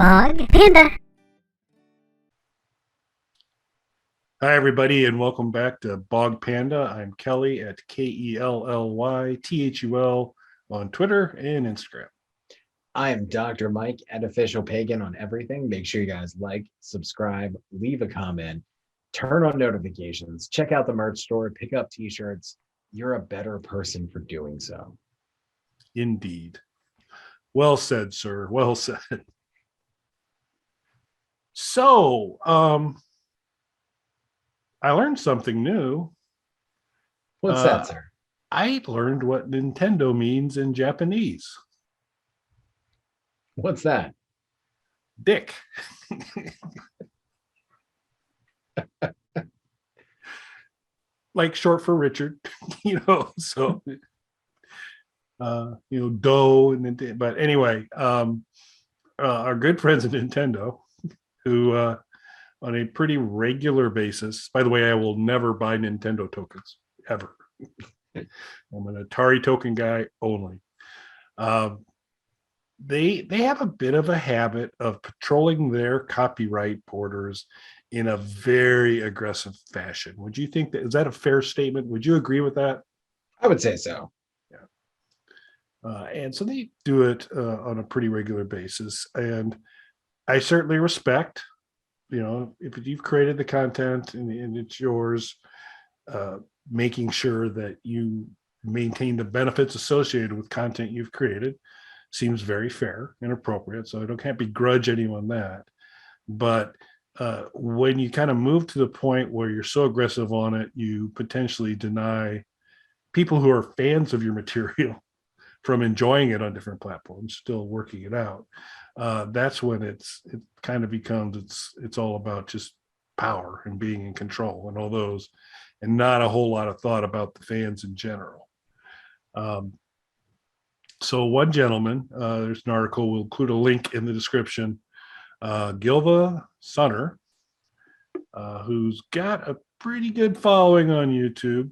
Bog Panda. Hi, everybody, and welcome back to Bog Panda. I'm Kelly at KELLYTHUL on Twitter and Instagram. I am Dr. Mike at Official Pagan on everything. Make sure you guys like, subscribe, leave a comment, turn on notifications, check out the merch store, pick up t-shirts. You're a better person for doing so. Indeed. Well said, sir. Well said. So, I learned something new. What's that, sir? I learned what Nintendo means in Japanese. What's that? Dick. Like short for Richard, so Doe and but anyway, our good friends at Nintendo, who on a pretty regular basis, by the way, I will never buy Nintendo tokens ever. I'm an Atari token guy only. They have a bit of a habit of patrolling their copyright borders in a very aggressive fashion. Would you think that is that a fair statement? Would you agree with that? I would say so. Yeah. And so they do it on a pretty regular basis, and I certainly respect. If you've created the content and it's yours, making sure that you maintain the benefits associated with content you've created seems very fair and appropriate. So I can't begrudge anyone that. But when you kind of move to the point where you're so aggressive on it, you potentially deny people who are fans of your material from enjoying it on different platforms, still working it out. That's when it kind of becomes it's all about just power and being in control and all those, and not a whole lot of thought about the fans in general. So one gentleman, there's an article, we'll include a link in the description, Gilva Sunner, who's got a pretty good following on YouTube,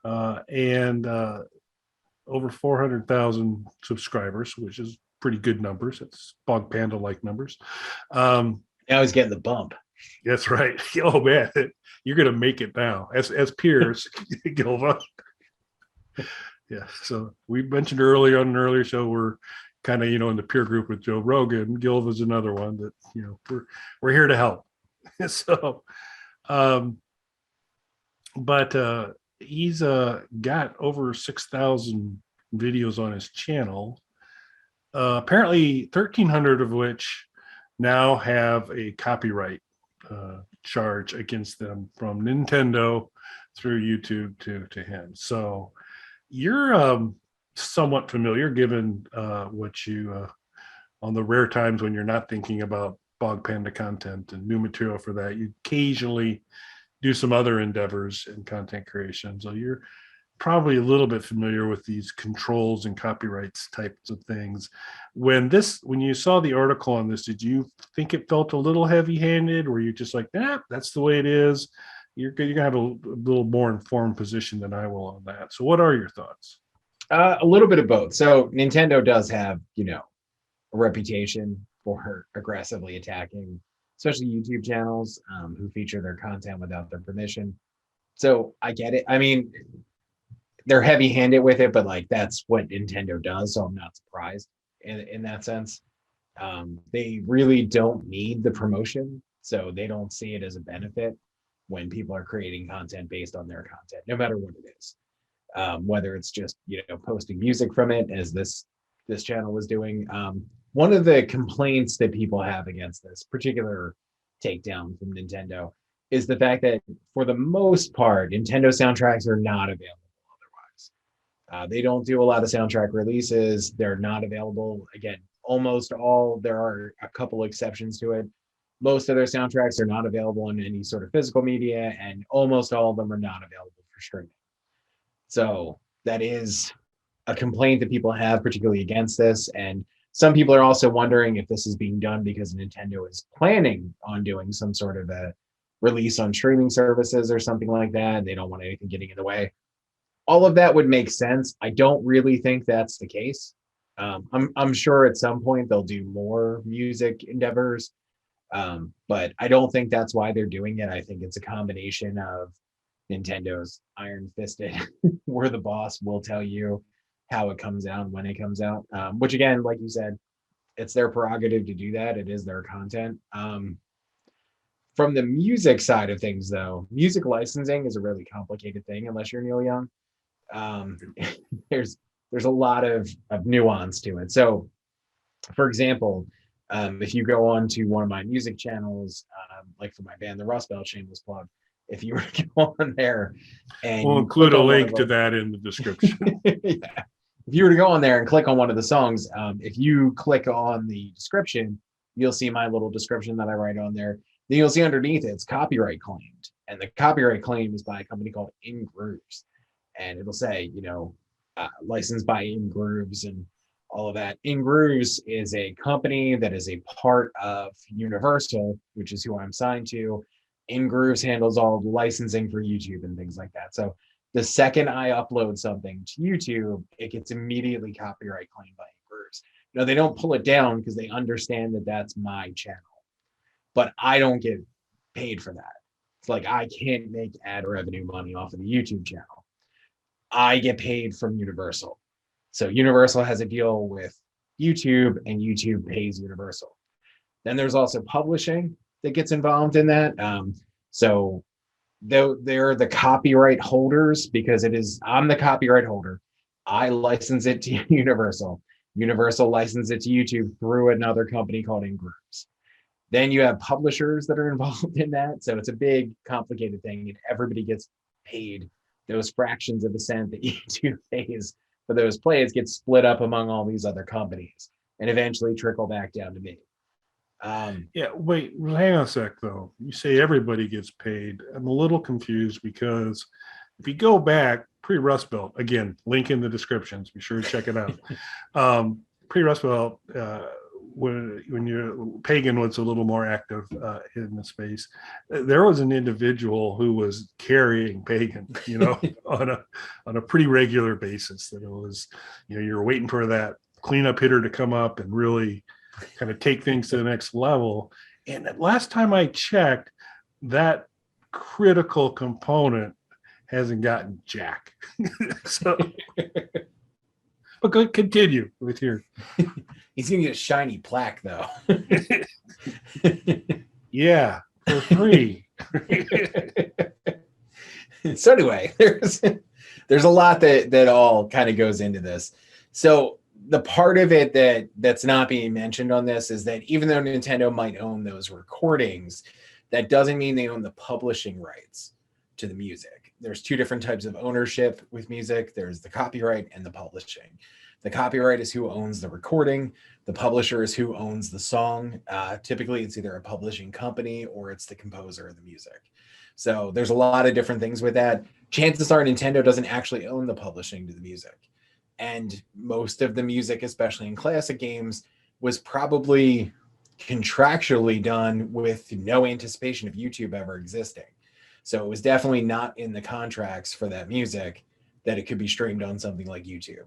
and over 400,000 subscribers, which is pretty good numbers. It's Bog Panda like numbers. Now he's getting the bump. That's right. Oh man, you're gonna make it now as peers, Gilva. Yeah. So we mentioned earlier on an earlier show we're kind of in the peer group with Joe Rogan. Gilva's another one that we're here to help. So, but he's got over 6,000 videos on his channel. Apparently 1,300 of which now have a copyright charge against them from Nintendo through YouTube to him. So you're somewhat familiar, given what you on the rare times when you're not thinking about Bog Panda content and new material for that, you occasionally do some other endeavors in content creation. So you're probably a little bit familiar with these controls and copyrights types of things. When you saw the article on this, did you think it felt a little heavy-handed? Or you just like, that's the way it is? You're gonna have a little more informed position than I will on that. So what are your thoughts? A little bit of both. So Nintendo does have, a reputation for aggressively attacking, especially YouTube channels who feature their content without their permission. So I get it. I mean, they're heavy-handed with it, but that's what Nintendo does. So I'm not surprised in that sense. They really don't need the promotion, so they don't see it as a benefit when people are creating content based on their content, no matter what it is. Whether it's just posting music from it, as this channel was doing. One of the complaints that people have against this particular takedown from Nintendo is the fact that for the most part, Nintendo soundtracks are not available otherwise. They don't do a lot of soundtrack releases. They're not available. Again, almost all, there are a couple exceptions to it. Most of their soundtracks are not available in any sort of physical media, and almost all of them are not available for streaming. So that is a complaint that people have, particularly against this. And some people are also wondering if this is being done because Nintendo is planning on doing some sort of a release on streaming services or something like that. They don't want anything getting in the way. All of that would make sense. I don't really think that's the case. I'm sure at some point they'll do more music endeavors, but I don't think that's why they're doing it. I think it's a combination of Nintendo's iron fisted, we're the boss, we'll tell you how it comes out when it comes out. Which again, like you said, it's their prerogative to do that. It is their content. From the music side of things, though, music licensing is a really complicated thing unless you're Neil Young. Um, there's there's a lot of nuance to it. So, for example, if you go on to one of my music channels, like for my band, the Rust Belt Shameless Plug, if you were to go on there and We'll you include click a on one link of to our- that in the description. yeah. If you were to go on there and click on one of the songs, if you click on the description, you'll see my little description that I write on there. Then you'll see underneath it's copyright claimed, and the copyright claim is by a company called In Grooves, and it'll say, licensed by In Grooves and all of that. In Grooves is a company that is a part of Universal, which is who I'm signed to. In Grooves handles all the licensing for YouTube and things like that. So the second I upload something to YouTube, it gets immediately copyright claimed by In Grooves. They don't pull it down because they understand that that's my channel, but I don't get paid for that. It's like I can't make ad revenue money off of the YouTube channel. I get paid from Universal. So Universal has a deal with YouTube, and YouTube pays Universal. Then there's also publishing that gets involved in that. So they're the copyright holders because I'm the copyright holder. I license it to Universal. Universal licenses it to YouTube through another company called In Grooves. Then you have publishers that are involved in that. So it's a big, complicated thing, and everybody gets paid. Those fractions of a cent that YouTube pays for those plays get split up among all these other companies and eventually trickle back down to me. Yeah, wait, hang on a sec though. You say everybody gets paid. I'm a little confused because if you go back pre-Rust Belt, again, link in the descriptions, be sure to check it out. Pre-Rust Belt, when you're Pagan was a little more active in the space, there was an individual who was carrying Pagan, on a pretty regular basis. That it was, you're waiting for that cleanup hitter to come up and really kind of take things to the next level. And last time I checked, that critical component hasn't gotten jack. So, but continue with your. He's gonna get a shiny plaque though. Yeah, for free. So anyway, there's a lot that all kind of goes into this. So the part of it that's not being mentioned on this is that even though Nintendo might own those recordings, that doesn't mean they own the publishing rights to the music. There's two different types of ownership with music. There's the copyright and the publishing. The copyright is who owns the recording. The publisher is who owns the song. Typically, it's either a publishing company or it's the composer of the music. So there's a lot of different things with that. Chances are Nintendo doesn't actually own the publishing to the music. And most of the music, especially in classic games, was probably contractually done with no anticipation of YouTube ever existing. So it was definitely not in the contracts for that music that it could be streamed on something like YouTube.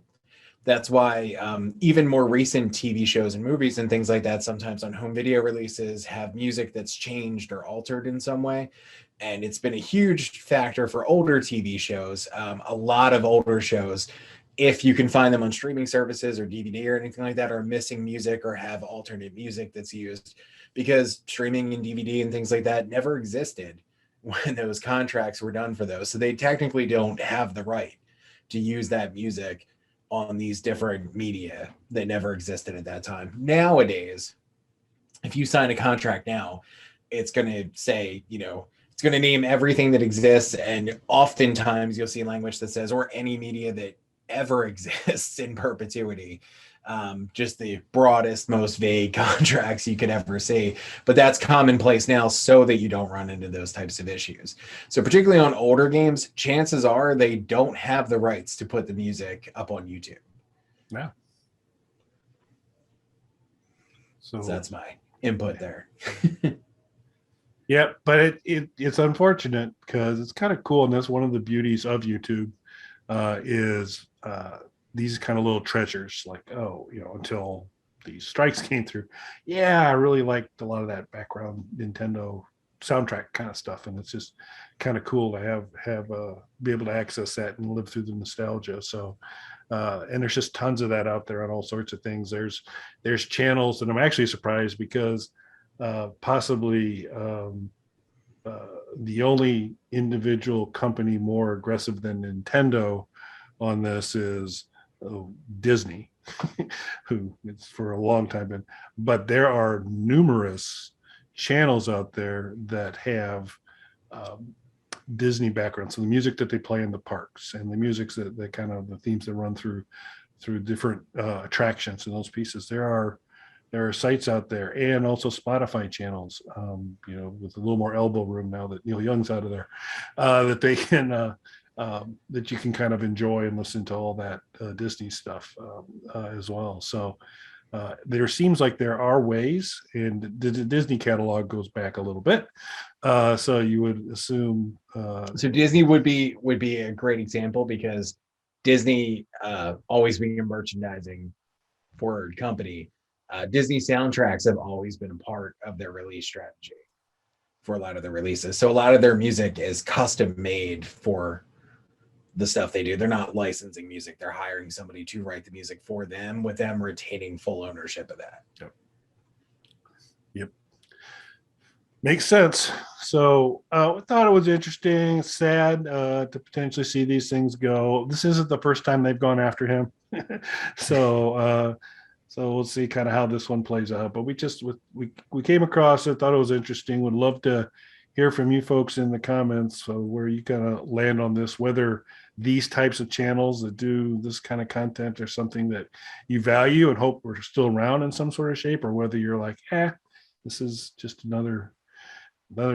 That's why even more recent TV shows and movies and things like that, sometimes on home video releases, have music that's changed or altered in some way. And it's been a huge factor for older TV shows. A lot of older shows, if you can find them on streaming services or DVD or anything like that, are missing music or have alternate music that's used because streaming and DVD and things like that never existed when those contracts were done for those. So they technically don't have the right to use that music on these different media that never existed at that time. Nowadays, if you sign a contract now, it's going to say, it's going to name everything that exists. And oftentimes you'll see language that says, or any media that ever exists in perpetuity. Just the broadest, most vague contracts you could ever see. But that's commonplace now so that you don't run into those types of issues. So particularly on older games, chances are they don't have the rights to put the music up on YouTube. Yeah. So that's my input there. Yeah, but it's unfortunate because it's kind of cool, and that's one of the beauties of YouTube is these kind of little treasures, like, oh, until these strikes came through. Yeah, I really liked a lot of that background Nintendo soundtrack kind of stuff, and it's just kind of cool to have be able to access that and live through the nostalgia. So and there's just tons of that out there on all sorts of things. There's channels, and I'm actually surprised because possibly the only individual company more aggressive than Nintendo on this is Disney, who it's for a long time been. But there are numerous channels out there that have Disney background. So the music that they play in the parks, and the music that kind of the themes that run through different attractions and those pieces. There are sites out there, and also Spotify channels, with a little more elbow room now that Neil Young's out of there, that they can that you can kind of enjoy and listen to all that Disney stuff as well. So there seems like there are ways, and the Disney catalog goes back a little bit. So you would assume. So Disney would be a great example, because Disney, always being a merchandising forward company, Disney soundtracks have always been a part of their release strategy for a lot of their releases. So a lot of their music is custom made for the stuff they do. They're not licensing music. They're hiring somebody to write the music for them, with them retaining full ownership of that. Yep. Makes sense. So I thought it was interesting, sad to potentially see these things go. This isn't the first time they've gone after him. So we'll see kind of how this one plays out. But we came across it, thought it was interesting. Would love to hear from you folks in the comments, so where you kind of land on this, whether these types of channels that do this kind of content are something that you value and hope we're still around in some sort of shape, or whether you're like, this is just another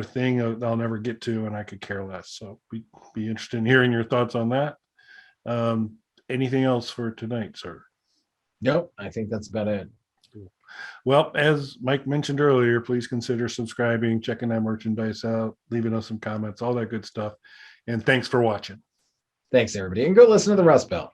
thing I'll never get to and I could care less. So we'd be interested in hearing your thoughts on that. Anything else for tonight, sir? Nope, I think that's about it. Well, as Mike mentioned earlier, please consider subscribing, checking that merchandise out, leaving us some comments, all that good stuff. And thanks for watching. Thanks, everybody. And go listen to the Rust Belt.